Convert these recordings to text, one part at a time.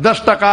10%,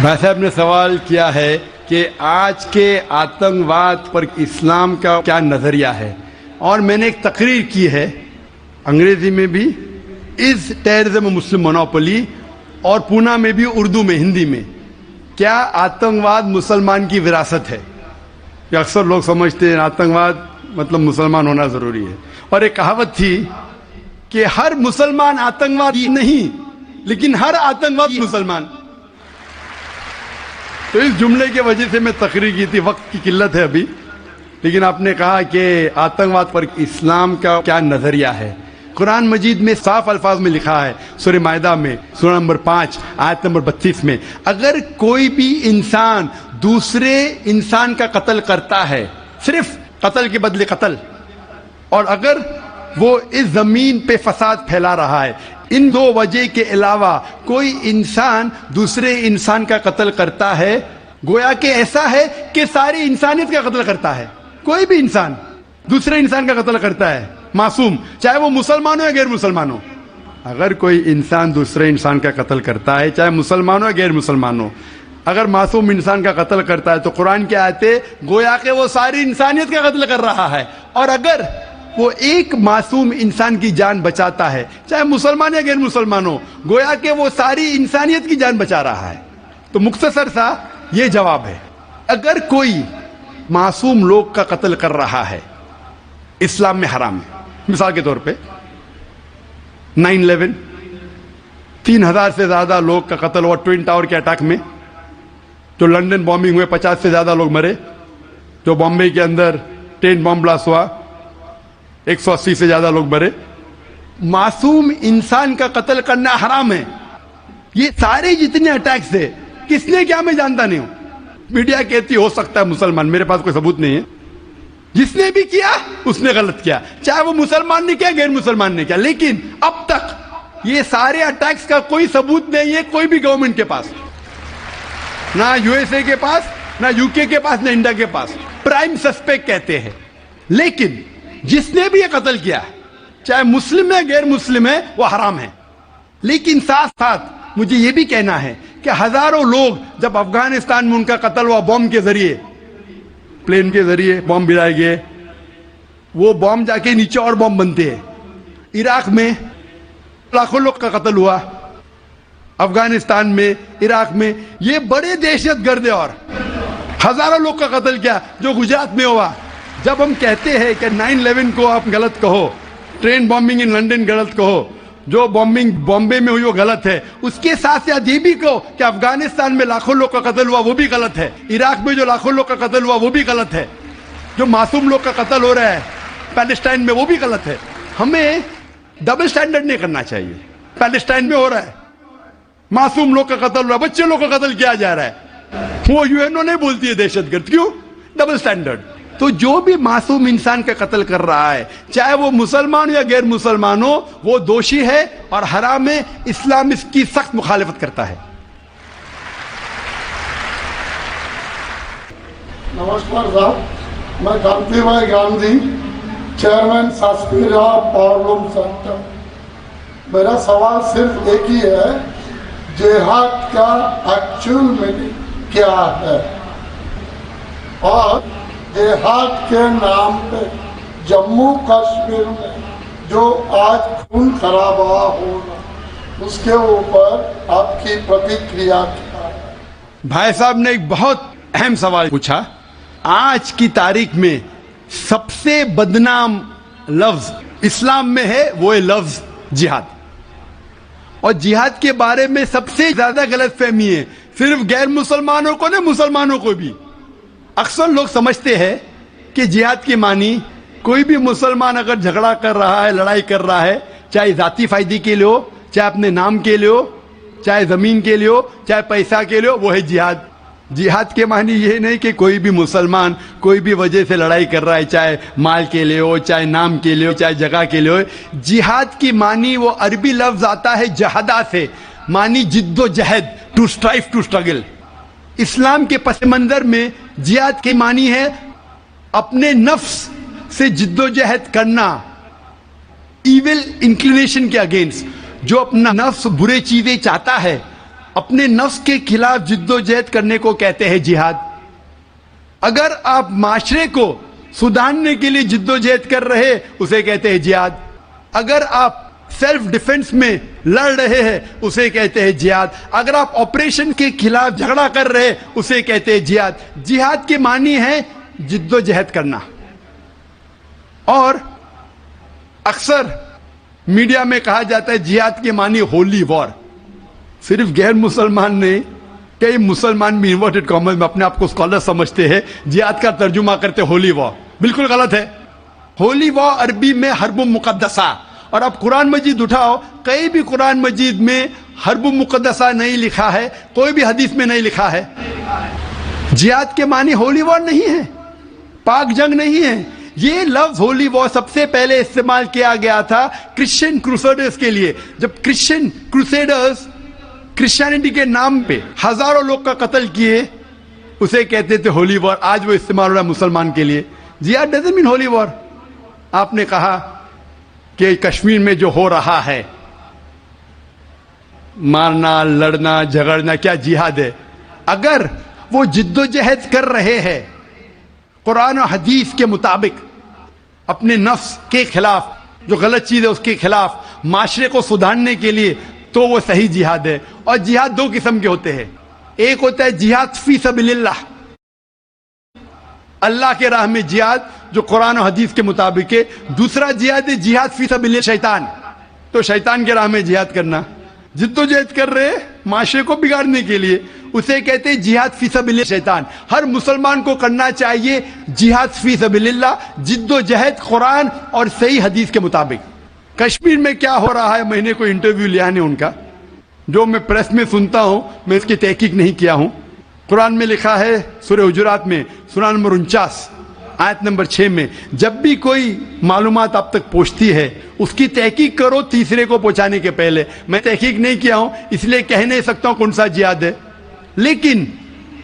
بھائی صاحب نے سوال کیا ہے کہ آج کے آتنکواد پر اسلام کا کیا نظریہ ہے، اور میں نے ایک تقریر کی ہے انگریزی میں بھی، از ٹیررزم مسلم مونوپولی، اور پونا میں بھی اردو میں، ہندی میں، کیا آتنکواد مسلمان کی وراثت ہے؟ کہ اکثر لوگ سمجھتے ہیں آتنکواد مطلب مسلمان ہونا ضروری ہے، اور ایک کہاوت تھی کہ ہر مسلمان آتنکوادی نہیں لیکن ہر آتنکواد مسلمان. تو اس جملے کی وجہ سے میں تقریر کی تھی، وقت کی قلت ہے ابھی، لیکن آپ نے کہا کہ آتنکواد پر اسلام کا کیا نظریہ ہے. قرآن مجید میں صاف الفاظ میں لکھا ہے، سورہ مائدہ میں سورہ نمبر 5 آیت نمبر 32 میں، اگر کوئی بھی انسان دوسرے انسان کا قتل کرتا ہے، صرف قتل کے بدلے قتل، اور اگر وہ اس زمین پہ فساد پھیلا رہا ہے، ان دو وجہ کے علاوہ کوئی انسان دوسرے انسان کا قتل کرتا ہے، گویا کہ ایسا ہے کہ ساری انسانیت کا قتل کرتا ہے. کوئی بھی انسان دوسرے انسان کا قتل کرتا ہے، معصوم، چاہے وہ مسلمان ہو یا غیر مسلمان ہو. اگر کوئی انسان دوسرے انسان کا قتل کرتا ہے، چاہے مسلمان ہو یا غیر مسلمان ہو، اگر معصوم انسان کا قتل کرتا ہے تو قرآن کی آیتیں گویا کہ وہ ساری انسانیت کا قتل کر رہا ہے. اور اگر وہ ایک معصوم انسان کی جان بچاتا ہے، چاہے مسلمان یا غیر مسلمان ہو، گویا کہ وہ ساری انسانیت کی جان بچا رہا ہے. تو مختصر سا یہ جواب ہے، اگر کوئی معصوم لوگ کا قتل کر رہا ہے، اسلام میں حرام ہے. مثال کے طور پہ 9/11 3000 سے زیادہ لوگ کا قتل ہوا ٹوئن ٹاور کے اٹیک میں. جو لندن بامبنگ ہوئے 50 سے زیادہ لوگ مرے. جو بامبے کے اندر ٹرین بم بلاسٹ ہوا 180 سے زیادہ لوگ مرے. معصوم انسان کا قتل کرنا حرام ہے. یہ سارے جتنے اٹیکس تھے کس نے کیا میں جانتا نہیں ہوں. میڈیا کہتی ہو سکتا ہے مسلمان، میرے پاس کوئی ثبوت نہیں ہے. جس نے بھی کیا اس نے غلط کیا، چاہے وہ مسلمان نے کیا غیر مسلمان نے کیا. لیکن اب تک یہ سارے اٹیکس کا کوئی ثبوت نہیں ہے کوئی بھی گورنمنٹ کے پاس، نہ USA کے پاس، نہ UK کے پاس، نہ انڈیا کے پاس. پرائم سسپیکٹ کہتے ہیں. لیکن جس نے بھی یہ قتل کیا، چاہے مسلم ہے غیر مسلم ہے، وہ حرام ہے. لیکن ساتھ ساتھ مجھے یہ بھی کہنا ہے کہ ہزاروں لوگ جب افغانستان میں ان کا قتل ہوا بم کے ذریعے، پلین کے ذریعے بم گرائے گئے، وہ بم جا کے نیچے اور بم بنتے ہیں. عراق میں لاکھوں لوگ کا قتل ہوا، افغانستان میں، عراق میں، یہ بڑے دہشت گرد ہے، اور ہزاروں لوگ کا قتل کیا جو گجرات میں ہوا. جب ہم کہتے ہیں کہ 9/11 کو آپ غلط کہو، ٹرین بامبنگ ان لندن غلط کہو، جو بامبنگ بامبے میں ہوئی وہ غلط ہے، اس کے ساتھ ساتھ یہ بھی کہو کہ افغانستان میں لاکھوں لوگ کا قتل ہوا وہ بھی غلط ہے، عراق میں جو لاکھوں لوگ کا قتل ہوا وہ بھی غلط ہے، جو معصوم لوگ کا قتل ہو رہا ہے پیلسٹائن میں وہ بھی غلط ہے. ہمیں ڈبل سٹینڈرڈ نہیں کرنا چاہیے. پیلسٹائن میں ہو رہا ہے، معصوم لوگ کا قتل ہو رہا ہے، بچے لوگ کا قتل کیا جا رہا ہے، وہ UN نہیں بولتی ہے دہشت گرد. کیوں؟ Double standard. تو جو بھی معصوم انسان کا قتل کر رہا ہے، چاہے وہ مسلمان ہو یا غیر مسلمان ہو، وہ دوشی ہے اور حرام ہے. اسلام اس کی سخت مخالفت کرتا ہے. نمسکار صاحب، میں کانتی بھائی گاندھی، چیئرمین ساسپیرا پاورلوم سینٹر. میرا سوال صرف ایک ہی ہے، جہاد کا ایکچوئل میننگ کیا ہے؟ اور جہاد کے نام پہ جموں کشمیر میں جو آج خون خرابہ ہو رہا، اس کے اوپر آپ کی پرتیکریا کیا ہے؟ بھائی صاحب نے ایک بہت اہم سوال پوچھا. آج کی تاریخ میں سب سے بدنام لفظ اسلام میں ہے، وہ ہے لفظ جہاد. اور جہاد کے بارے میں سب سے زیادہ غلط فہمی ہے، صرف غیر مسلمانوں کو نہیں مسلمانوں کو بھی. اکثر لوگ سمجھتے ہیں کہ جہاد کی معنی کوئی بھی مسلمان اگر جھگڑا کر رہا ہے، لڑائی کر رہا ہے، چاہے ذاتی فائدے کے لیے ہو، چاہے اپنے نام کے لیے ہو، چاہے زمین کے لیے ہو، چاہے پیسہ کے لیے ہو، وہ ہے جہاد. جہاد کے معنی یہ نہیں کہ کوئی بھی مسلمان کوئی بھی وجہ سے لڑائی کر رہا ہے، چاہے مال کے لیے ہو، چاہے نام کے لیے ہو، چاہے جگہ کے لیے ہو. جہاد کی معنی وہ عربی لفظ آتا ہے جہادہ سے، معنی جد و جہد، ٹو اسٹرائیو، ٹو اسٹرگل. اسلام کے پس منظر میں جہاد کی معنی ہے اپنے نفس سے جد و جہد کرنا، ایول انکلینیشن کے اگینسٹ. جو اپنا نفس برے چیزیں چاہتا ہے اپنے نفس کے خلاف جدوجہد کرنے کو کہتے ہیں جہاد. اگر آپ معاشرے کو سدھارنے کے لیے جدوجہد کر رہے اسے کہتے ہیں جہاد. اگر آپ سیلف ڈیفنس میں لڑ رہے ہیں اسے کہتے ہیں جہاد. اگر آپ آپریشن کے خلاف جھگڑا کر رہے اسے کہتے ہیں جہاد. جہاد کے معنی ہے جدوجہد کرنا. اور اکثر میڈیا میں کہا جاتا ہے جہاد کے معنی ہولی وار. صرف غیر مسلمان نہیں, کئی مسلمان بھی انورٹڈ کامرس میں اپنے آپ کو اسکالر سمجھتے ہیں, جہاد کا ترجمہ کرتے ہولی وار. بالکل غلط ہے. ہولی وار عربی میں حرب مقدسہ, اور اب قرآن مجید اٹھاؤ, کہیں بھی قرآن مجید میں حرب مقدسہ نہیں لکھا ہے, کوئی بھی حدیث میں نہیں لکھا ہے. جہاد کے معنی ہولی وار نہیں ہے, پاک جنگ نہیں ہے. یہ لفظ ہولی وار سب سے پہلے استعمال کیا گیا تھا کرسچین کروسیڈرز کے لیے. جب کرسچین کروسیڈرز کرسچینٹی کے نام پہ ہزاروں لوگ کا قتل کیے اسے کہتے تھے ہولی وار. آج وہ استعمال ہو رہا ہے مسلمان کے لیے. جہاد ڈزنٹ مین ہولی وار. آپ نے کہا کہ کشمیر میں جو ہو رہا ہے مارنا لڑنا جھگڑنا کیا جہاد ہے؟ اگر وہ جدوجہد کر رہے ہیں قرآن و حدیث کے مطابق اپنے نفس کے خلاف, جو غلط چیز ہے اس کے خلاف, معاشرے کو سدھارنے کے لیے, تو وہ صحیح جہاد ہے. اور جہاد دو قسم کے ہوتے ہیں. ایک ہوتا ہے جہاد فی سبیل اللہ, اللہ کے راہ میں جہاد جو قرآن و حدیث کے مطابق ہے. دوسرا جہاد ہے جہاد فی سبیل شیطان, تو شیطان کے راہ میں جہاد کرنا. جدوجہد کر رہے معاشرے کو بگاڑنے کے لیے اسے کہتے ہیں جہاد فی سبیل شیطان. ہر مسلمان کو کرنا چاہیے جہاد فی سبیل اللہ, جدوجہد قرآن اور صحیح حدیث کے مطابق. کشمیر میں کیا ہو رہا ہے, میں نے کوئی انٹرویو لیا نہیں ان کا, جو میں پریس میں سنتا ہوں, میں اس کی تحقیق نہیں کیا ہوں. قرآن میں لکھا ہے سورہ حجرات میں سورہ نمبر 49 آیت نمبر 6 میں, جب بھی کوئی معلومات آپ تک پہنچتی ہے اس کی تحقیق کرو تیسرے کو پہنچانے کے پہلے. میں تحقیق نہیں کیا ہوں اس لیے کہہ نہیں سکتا ہوں کون سا جہاد ہے. لیکن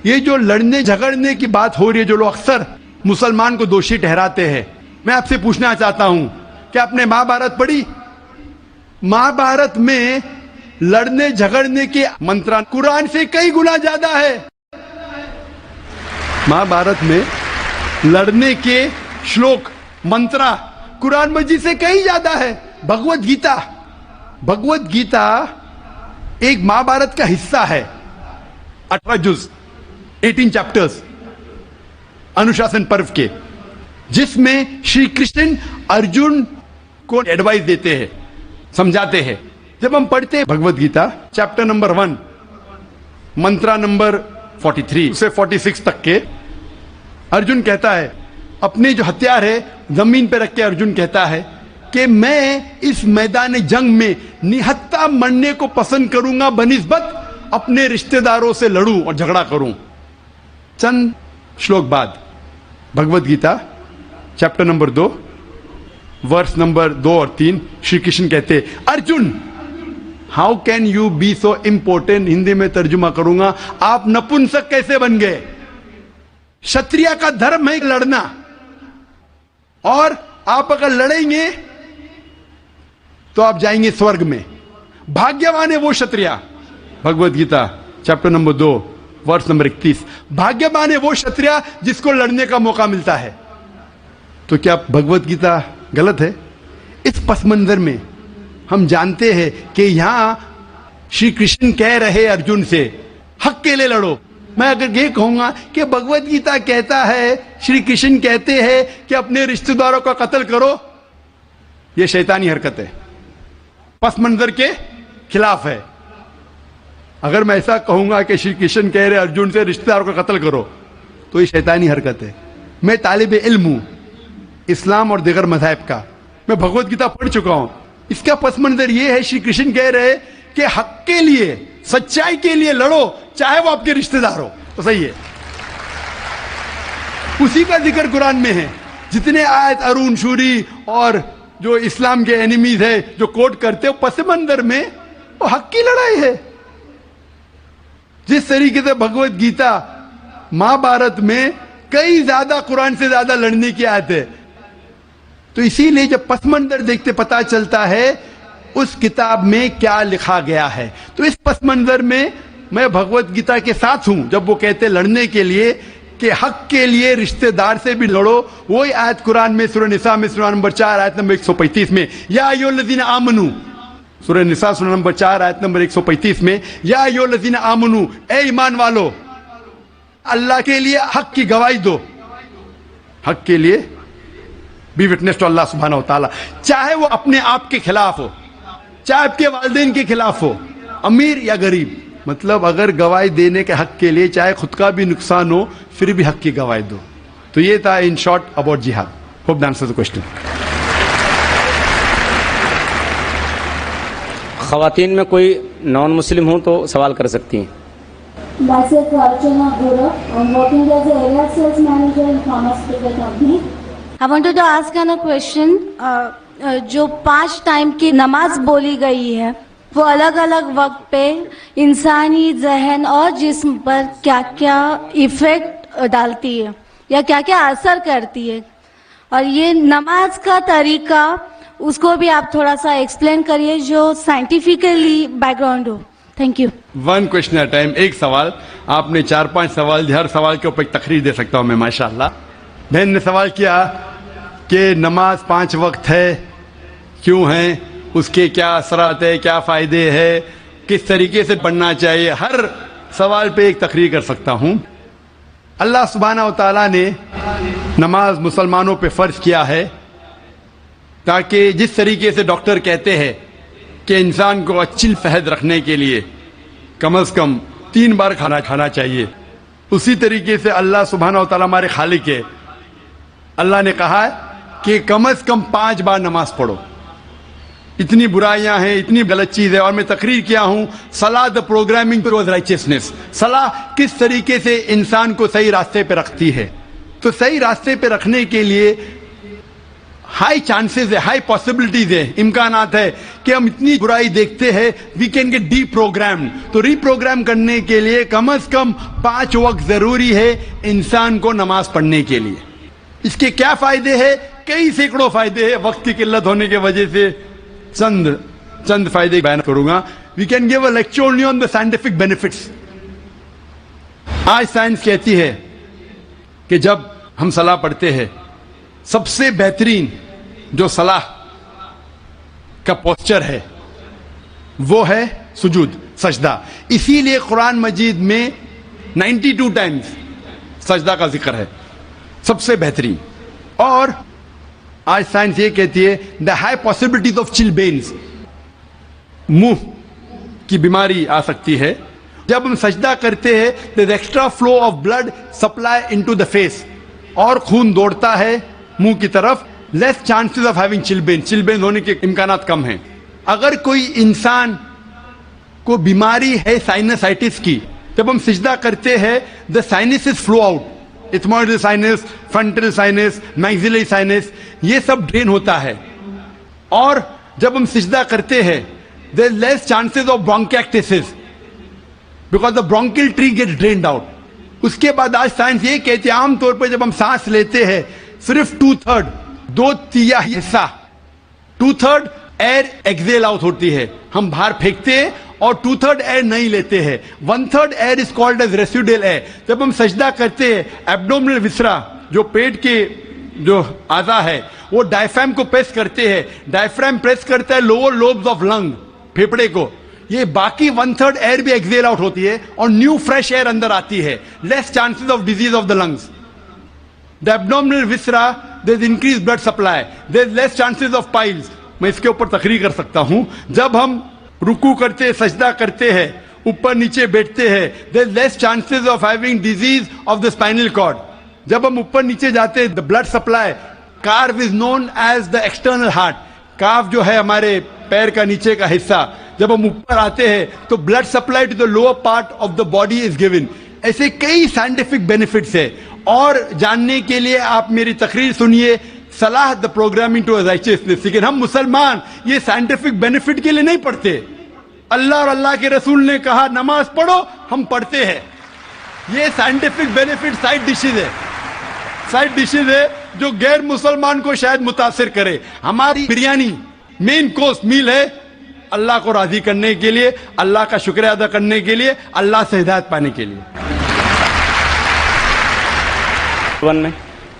یہ جو لڑنے جھگڑنے کی بات ہو رہی ہے, جو لوگ اکثر مسلمان کو دوشی ٹھہراتے ہیں, میں آپ سے پوچھنا چاہتا ہوں کہ آپ نے مہابھارت پڑھی؟ مہابھارت میں لڑنے جھگڑنے کے منتر قرآن سے کئی گنا زیادہ ہے. مہابھارت میں لڑنے کے شلوک منترا قرآن مجید سے کئی زیادہ ہے. بھگوت گیتا, بھگوت گیتا ایک مہابھارت کا حصہ ہے, 18 جز 18 چیپٹرز انوشاسن پرو کے, جس میں شری کرشن ارجن کو ایڈوائز دیتے ہیں, سمجھاتے ہیں. جب ہم پڑھتے ہیں Bhagavad Gita chapter number 1 mantra number 43 سے 46 تک کے, ارجن کہتا ہے, اپنے جو ہتھیار ہے زمین پہ رکھ کے ارجن کہتا ہے کہ میں اس میدان جنگ میں نہتا مرنے کو پسند کروں گا بنسبت اپنے رشتہ داروں سے لڑوں اور جھگڑا کروں. چند شلوک بعد Bhagavad Gita chapter number 2 verse number 2 اور 3 شری کرشن کہتے Arjun how can you be so important. Hindi میں ترجمہ کروں گا, آپ نپنسک کیسے بن گئے؟ شتریہ کا دھرم ہے لڑنا, اور آپ اگر لڑیں گے تو آپ جائیں گے سورگ میں. بھاگیوان ہے وہ شتریہ. Bhagavad Gita chapter number 2 verse number 31, بھاگیوان ہے وہ شتریہ جس کو لڑنے کا موقع ملتا ہے. تو کیا بھگوت گیتا غلط ہے؟ اس پس منظر میں ہم جانتے ہیں کہ یہاں شری کرشن کہہ رہے ارجن سے حق کے لیے لڑو. میں اگر یہ کہوں گا کہ بھگوت گیتا کہتا ہے, شری کرشن کہتے ہیں کہ اپنے رشتہ داروں کا قتل کرو, یہ شیطانی حرکت ہے, پس منظر کے خلاف ہے. اگر میں ایسا کہوں گا کہ شری کرشن کہہ رہے ارجن سے رشتہ داروں کا قتل کرو, تو یہ شیطانی حرکت ہے. میں طالب علم ہوں اسلام اور دیگر مذاہب کا, میں بھگوت گیتا پڑھ چکا ہوں. اس کا پس منظر یہ ہے, شری کرشن کہہ رہے کہ حق کے لیے, سچائی کے لیے لڑو, چاہے وہ آپ کے رشتہ دار ہو. تو صحیح ہے, اسی کا ذکر قرآن میں ہے. جتنے آیت ارون شوری اور جو اسلام کے اینیمیز ہے جو کوٹ کرتے ہیں, پس منظر میں وہ حق کی لڑائی ہے. جس طریقے سے بھگوت گیتا مہابھارت میں کئی زیادہ قرآن سے زیادہ لڑنے کی آیت ہے. تو اسی لیے جب پس منظر دیکھتے پتا چلتا ہے اس کتاب میں کیا لکھا گیا ہے. تو اس پس منظر میں میں بھگوت گیتا کے ساتھ ہوں جب وہ کہتے لڑنے کے لیے کہ حق کے لیے رشتہ دار سے بھی لڑو. وہی آیت قرآن میں سورہ نساء میں سورہ نمبر 4 آیت نمبر 135 میں یا ایھا الذین آمنو, سورہ نساء سورہ نمبر 4 آیت نمبر 135 میں یا ایھا الذین آمنو, اے ایمان والو اللہ کے لیے حق کی گواہی دو. حق کے لیے بی وٹنس ٹو اللہ سبحانہ و تعالیٰ, چاہے وہ اپنے آپ کے خلاف ہو, چاہے آپ کے والدین کے خلاف ہو, امیر یا غریب. مطلب اگر گواہی دینے کے حق کے لیے چاہے خود کا بھی نقصان ہو پھر بھی حق کی گواہی دو. تو یہ تھا ان شارٹ اباؤٹ جہاد. Hope that answers the question. خواتین میں کوئی نان مسلم ہوں تو سوال کر سکتی ہیں. Myself Archana Gura. I'm working as a area sales manager in pharmaceutical company. I wanted to ask a question. جو 5 ٹائم کی نماز بولی گئی ہے وہ الگ الگ وقت پہ انسانی ذہن اور جسم پر کیا کیا ایفیکٹ ڈالتی ہے یا کیا کیا اثر کرتی ہے, اور یہ نماز کا طریقہ اس کو بھی آپ تھوڑا سا ایکسپلین کریے جو scientifically back ground who. Thank you. 1 question at a time. ایک سوال, آپ نے 4-5 سوال, ہر سوال کے اوپر ایک تقریر دے سکتا ہوں میں ماشاءاللہ. بہن نے سوال کیا کہ نماز 5 وقت ہے, کیوں ہیں, اس کے کیا اثرات ہے, کیا فائدے ہے, کس طریقے سے پڑھنا چاہیے. ہر سوال پہ ایک تقریر کر سکتا ہوں. اللہ سبحانہ و تعالیٰ نے نماز مسلمانوں پہ فرض کیا ہے تاکہ جس طریقے سے ڈاکٹر کہتے ہیں کہ انسان کو اچھی صحت رکھنے کے لیے کم از کم 3 بار کھانا چاہیے, اسی طریقے سے اللہ سبحانہ و تعالیٰ ہمارے خالق ہے. اللہ نے کہا ہے کہ کم از کم 5 بار نماز پڑھو. اتنی برائیاں ہیں, اتنی غلط چیز ہے. اور میں تقریر کیا ہوں صلاح دا پروگرامنگ ٹوورڈ رائچسنس. صلاح کس طریقے سے انسان کو صحیح راستے پہ رکھتی ہے. تو صحیح راستے پہ رکھنے کے لیے ہائی چانسز ہے, ہائی پاسبلٹیز ہے, امکانات ہے کہ ہم اتنی برائی دیکھتے ہیں we can get deprogram. تو ری پروگرام کرنے کے لیے کم از کم 5 وقت ضروری ہے انسان کو نماز پڑھنے کے لیے. اس کے کیا فائدے ہیں؟ کئی سینکڑوں فائدے ہیں. وقت کی قلت ہونے کی وجہ سے چند فائدے بیان کروں گا. We can give a lecture only on the scientific benefits. آج سائنس کہتی ہے کہ جب ہم صلاح پڑھتے ہیں سب سے بہترین جو صلاح کا پوسچر ہے وہ ہے سجود, سجدہ. اسی لیے قرآن مجید میں 92 ٹائمز سجدہ کا ذکر ہے, سب سے بہترین. اور آج سائنس یہ کہتی ہے دا ہائی پاسبلٹیز آف چل بینز, منہ کی بیماری آ سکتی ہے. جب ہم سجدہ کرتے ہیں there extra flow of blood supply into the face, اور خون دوڑتا ہے منہ کی طرف. لیس چانسز آف ہیونگ چل بین, چل بین ہونے کے امکانات کم ہیں. اگر کوئی انسان کو بیماری ہے سائنسائٹس کی, جب ہم سجدہ کرتے ہیں the sinuses flow out, ethmoidal sinus, frontal sinus, maxillary sinus, یہ سب ڈرین ہوتا ہے. اور جب ہم سجدہ کرتے ہیں there less chances of bronchitis because the bronchial tree get drained out. اس کے بعد آج سائنس یہ کہتی ہے عام طور پہ جب ہم سانس لیتے ہیں صرف 2/3 2/3 حصہ 2/3 ایئر ایکزیل آؤٹ ہوتی ہے, ہم باہر پھینکتے ہیں, اور 2/3 ایئر نہیں لیتے ہیں. 1/3 air is called as residual air. جب ہم سجدہ کرتے ہیں ایبڈومنل وسرا جو پیٹ کے جو اعضاء ہے وہ ڈائفرام کو پریس کرتے ہیں, ڈائفرام پریس کرتا ہے لوور لوبز آف لنگ, پھیپڑے کو. یہ باقی 1/3 ایئر بھی ایکزیل آؤٹ ہوتی ہے اور نیو فریش ایئر اندر آتی ہے. Less chances of disease of the lungs. The abdominal viscera there is increase blood supply, there is less chances of piles. میں اس کے اوپر تقریر کر سکتا ہوں. جب ہم رکوع کرتے, سجدہ کرتے ہیں, اوپر نیچے بیٹھتے ہیں, there is less chances of having disease of the spinal cord. جب ہم اوپر نیچے جاتے ہیں دا blood supply, calf is known as the external heart. Calf جو ہے ہمارے پیر کا نیچے کا حصہ, جب ہم اوپر آتے ہیں تو blood supply to the lower part of the body is given. ایسے کئی سائنٹیفک بینیفٹس ہے. اور جاننے کے لیے آپ میری تقریر سنیے صلاح دا پروگرامنگ ٹو رائچسنس. لیکن ہم مسلمان یہ سائنٹیفک بینیفٹ کے لیے نہیں پڑھتے. اللہ اور اللہ کے رسول نے کہا نماز پڑھو, ہم پڑھتے ہیں. یہ سائنٹیفک بینیفٹ سائڈ ڈشز ہے جو غیر مسلمان کو شاید متاثر کرے. ہماری بریانی مین کورس میل ہے اللہ کو راضی کرنے کے لیے, اللہ کا شکریہ ادا کرنے کے لیے, اللہ سے ہدایت پانے کے لیے. ون میں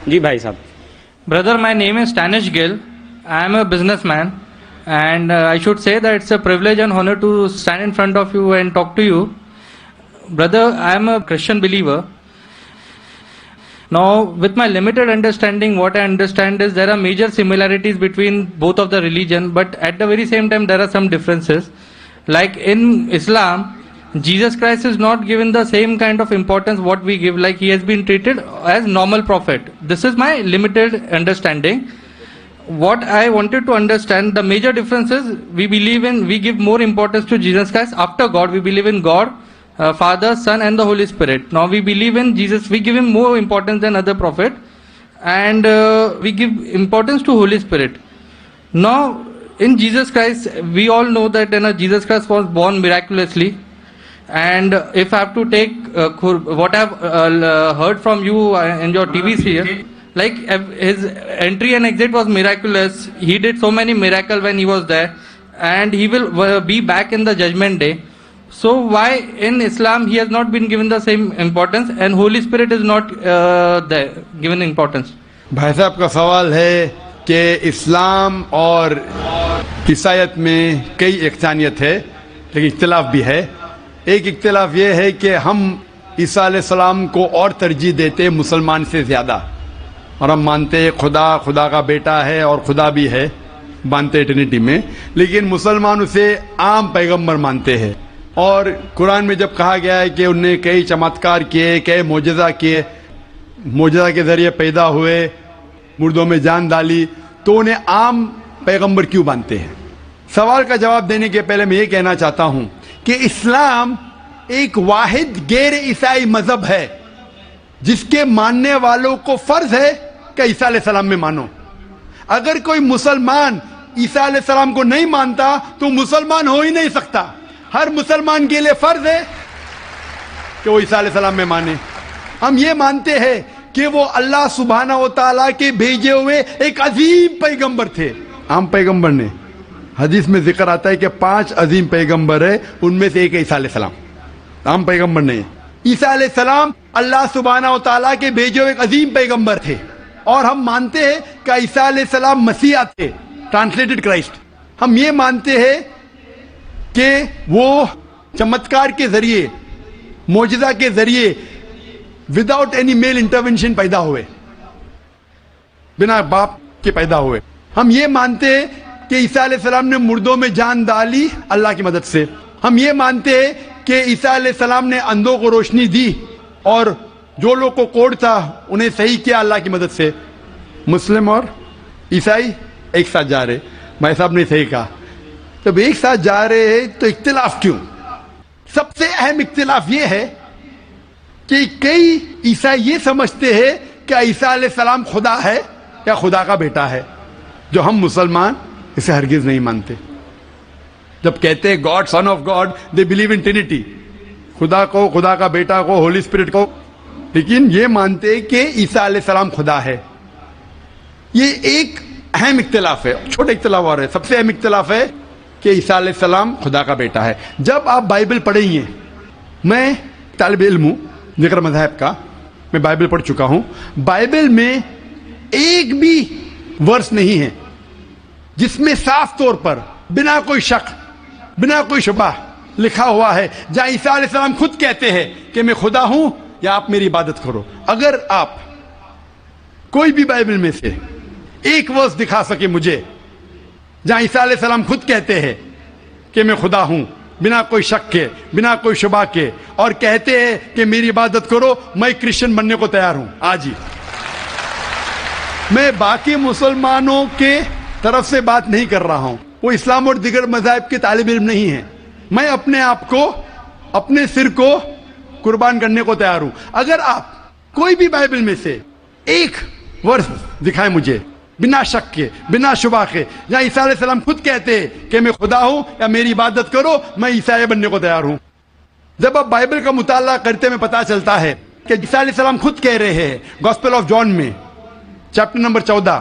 جی بھائی صاحب. Brother, my name is Stanish Gill. I am a businessman, and I should say that it's a privilege and honor to stand in front of you and talk to you. Brother, I am a Christian believer. Now, with my limited understanding, what I understand is there are major similarities between both of the religion, but at the very same time, there are some differences. Like in Islam, Jesus Christ is not given the same kind of importance what we give, like he has been treated as normal prophet. This is my limited understanding. What I wanted to understand, the major difference is we give more importance to Jesus Christ after God. We believe in God, Father, Son and the Holy Spirit. Now we believe in Jesus, we give him more importance than other prophet, and we give importance to Holy Spirit. Now in Jesus Christ, we all know that Jesus Christ was born miraculously. And if I have to take what I have heard from you in your TVs here, like his entry and exit was miraculous. He did so many miracles when he was there, and he will be back in the judgment day. So why in Islam he has not been given the same importance and Holy Spirit is not given importance? بھائی صاحب کا سوال ہے کہ اسلام اور عیسائیت میں کئی یکسانیت ہے لیکن اختلاف بھی ہے. ایک اختلاف یہ ہے کہ ہم عیسیٰ علیہ السلام کو اور ترجیح دیتے مسلمان سے زیادہ, اور ہم مانتے خدا کا بیٹا ہے اور خدا بھی ہے, مانتے ٹرینٹی میں, لیکن مسلمان اسے عام پیغمبر مانتے ہیں. اور قرآن میں جب کہا گیا ہے کہ انہوں نے کئی چمتکار کیے, کئی معجزہ کیے, معجزہ کے ذریعے پیدا ہوئے, مردوں میں جان ڈالی, تو انہیں عام پیغمبر کیوں مانتے ہیں؟ سوال کا جواب دینے کے پہلے میں یہ کہنا چاہتا ہوں کہ اسلام ایک واحد غیر عیسائی مذہب ہے جس کے ماننے والوں کو فرض ہے کہ عیسیٰ علیہ السلام میں مانو. اگر کوئی مسلمان عیسیٰ علیہ السلام کو نہیں مانتا تو مسلمان ہو ہی نہیں سکتا. ہر مسلمان کے لیے فرض ہے کہ وہ عیسیٰ علیہ السلام میں مانے. ہم یہ مانتے ہیں کہ وہ اللہ سبحانہ و تعالیٰ کے بھیجے ہوئے ایک عظیم پیغمبر تھے. عام پیغمبر نے, حدیث میں ذکر آتا ہے کہ 5 عظیم پیغمبر ہیں, ان میں سے ایک عیسیٰ علیہ السلام. عام پیغمبر نہیں. عیسیٰ علیہ السلام اللہ سبحانہ و تعالیٰ کے بھیجے ہوئے ایک عظیم پیغمبر تھے, اور ہم مانتے ہیں کہ عیسیٰ علیہ السلام مسیح تھے, ٹرانسلیٹڈ کرائسٹ. ہم یہ مانتے ہیں کہ وہ چمتکار کے ذریعے, معجزہ کے ذریعے, وداؤٹ اینی میل انٹرونشن پیدا ہوئے, بنا باپ کے پیدا ہوئے. ہم یہ مانتے ہیں کہ عیسیٰ علیہ السلام نے مردوں میں جان ڈالی اللہ کی مدد سے. ہم یہ مانتے ہیں کہ عیسیٰ علیہ السلام نے اندھوں کو روشنی دی, اور جو لوگ کو کوڑ تھا انہیں صحیح کیا اللہ کی مدد سے. مسلم اور عیسائی ایک ساتھ جا رہے, بھائی صاحب نے صحیح کہا. جب ایک ساتھ جا رہے ہیں تو اختلاف کیوں؟ سب سے اہم اختلاف یہ ہے کہ کئی عیسائی یہ سمجھتے ہیں کہ عیسیٰ علیہ السلام خدا ہے یا خدا کا بیٹا ہے, جو ہم مسلمان اسے ہرگز نہیں مانتے. جب کہتے ہیں God, son of God, they believe in Trinity, خدا کو, خدا کا بیٹا کو, ہولی اسپرٹ کو, لیکن یہ مانتے کہ عیسیٰ علیہ السلام خدا ہے. یہ ایک اہم اختلاف ہے. چھوٹے اختلاف اور ہے, سب سے اہم اختلاف ہے کہ عیسیٰ علیہ السلام خدا کا بیٹا ہے. جب آپ بائبل پڑھیں گے, میں طالب علم ہوں ذکر مذہب کا, میں بائبل پڑھ چکا ہوں, بائبل میں ایک بھی ورس نہیں ہے جس میں صاف طور پر بنا کوئی شک, بنا کوئی شبہ لکھا ہوا ہے جہاں عیسیٰ علیہ السلام خود کہتے ہیں کہ میں خدا ہوں یا آپ میری عبادت کرو. اگر آپ کوئی بھی بائبل میں سے ایک ورس دکھا سکے مجھے جہاں عیسیٰ علیہ السلام خود کہتے ہیں کہ میں خدا ہوں بنا کوئی شک کے, بنا کوئی شبہ کے, اور کہتے ہیں کہ میری عبادت کرو, میں کرسچن بننے کو تیار ہوں آج ہی. میں باقی مسلمانوں کے طرف سے بات نہیں کر رہا ہوں, وہ اسلام اور دیگر مذاہب کے طالب علم نہیں ہیں. میں اپنے آپ کو, اپنے سر کو قربان کرنے کو تیار ہوں. اگر آپ کوئی بھی بائبل میں سے ایک ورس دکھائیں مجھے بنا شک کے, بنا شبہ کے, جہاں عیسیٰ علیہ السلام خود کہتے ہیں کہ میں خدا ہوں یا میری عبادت کرو, میں عیسائی بننے کو تیار ہوں. جب آپ بائبل کا مطالعہ کرتے میں پتا چلتا ہے کہ عیسیٰ علیہ السلام خود کہہ رہے ہیں گاسپل آف جان میں chapter number 14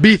20,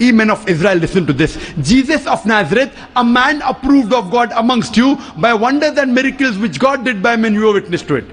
ye men of Israel listen to this, Jesus of Nazareth, a man approved of God amongst you by wonders and miracles which God did by men, you are witness to it।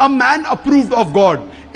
a man approved of God,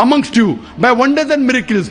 amongst you by wonders and miracles,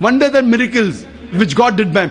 wonders and miracles which God did by him,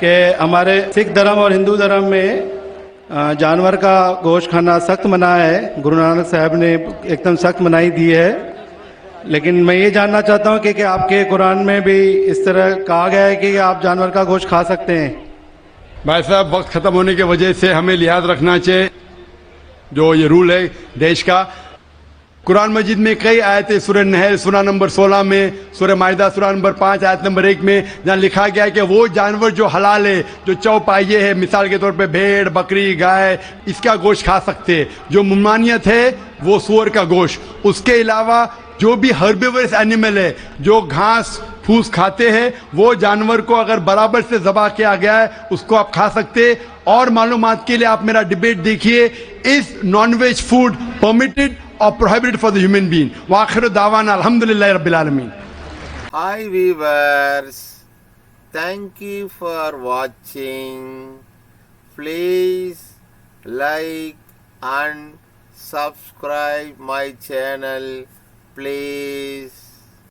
کہ ہمارے سکھ دھرم اور ہندو دھرم میں جانور کا گوشت کھانا سخت منع ہے. گرو نانک صاحب نے ایک دم سخت منائی دی ہے. لیکن میں یہ جاننا چاہتا ہوں کہ آپ کے قرآن میں بھی اس طرح کہا گیا ہے کہ آپ جانور کا گوشت کھا سکتے ہیں؟ بھائی صاحب وقت ختم ہونے کی وجہ سے ہمیں لحاظ رکھنا چاہیے جو یہ رول ہے دیش کا. قرآن مجید میں کئی آیتیں سورہ نحل سورہ نمبر 16 میں, سورہ مائدہ سورہ نمبر 5 آیت نمبر 1 میں جہاں لکھا گیا ہے کہ وہ جانور جو حلال ہے, جو چوپائے ہے, مثال کے طور پہ بھیڑ, بکری, گائے, اس کا گوشت کھا سکتے ہیں. جو ممانعت ہے وہ سور کا گوشت. اس کے علاوہ جو بھی ہربیورس اینیمل ہے, جو گھاس پھوس کھاتے ہیں, وہ جانور کو اگر برابر سے ذبح کیا گیا ہے اس کو آپ کھا سکتے. اور معلومات کے لیے آپ میرا ڈیبیٹ دیکھیے, is non veg food permitted or prohibited for the human being. وآخر دعوانا الحمدللہ رب العالمین. Hi viewers, thank you for watching. Please like and subscribe my channel, please.